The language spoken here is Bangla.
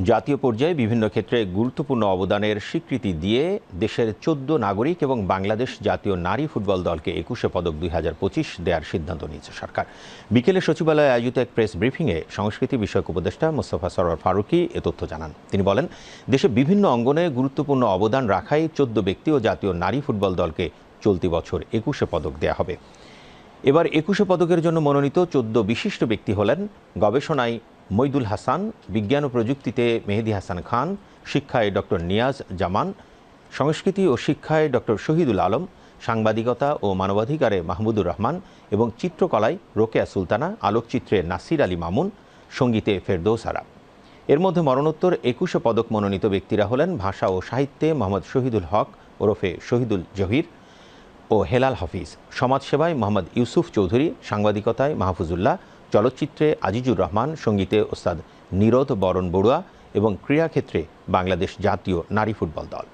জাতীয় পর্যায়ে বিভিন্ন ক্ষেত্রে গুরুত্বপূর্ণ অবদানের স্বীকৃতি দিয়ে দেশের ১৪ নাগরিক এবং বাংলাদেশ জাতীয় নারী ফুটবল দলকে ২১শে পদক ২০২৫ দেওয়ার সিদ্ধান্ত নিয়েছে সরকার। বিকেলে সচিবালয়ে আয়োজিত এক প্রেস ব্রিফিংয়ে সংস্কৃতি বিষয়ক উপদেষ্টা মোস্তফা সরোয়ার ফারুকী এ তথ্য জানান। তিনি বলেন, দেশে বিভিন্ন অঙ্গনে গুরুত্বপূর্ণ অবদান রাখায় ১৪ ব্যক্তি ও জাতীয় নারী ফুটবল দলকে চলতি বছর ২১শে পদক দেওয়া হবে। এবার ২১শে পদকের জন্য মনোনীত ১৪ বিশিষ্ট ব্যক্তি হলেন গবেষণায় মইদুল হাসান, বিজ্ঞান ও প্রযুক্তিতে মেহেদী হাসান খান, শিক্ষায় ডক্টর নিয়াজ জামান, সংস্কৃতি ও শিক্ষায় ডক্টর শহীদুল আলম, সাংবাদিকতা ও মানবাধিকারে মাহমুদুর রহমান এবং চিত্রকলায় রোকেয়া সুলতানা, আলোকচিত্রে নাসির আলী মামুন, সঙ্গীতে ফেরদৌস আরা। এর মধ্যে মরণোত্তর ২১শে পদক মনোনীত ব্যক্তিরা হলেন ভাষা ও সাহিত্যে মোহাম্মদ শহীদুল হক ওরফে শহীদুল জহির ও হেলাল হাফিজ, সমাজসেবায় মোহাম্মদ ইউসুফ চৌধুরী, সাংবাদিকতায় মাহফুজুল্লাহ, চলচ্চিত্রে আজিজুর রহমান, সঙ্গীতে ওস্তাদ নিরোধ বরণ বড়ুয়া এবং ক্রীড়াক্ষেত্রে বাংলাদেশ জাতীয় নারী ফুটবল দল।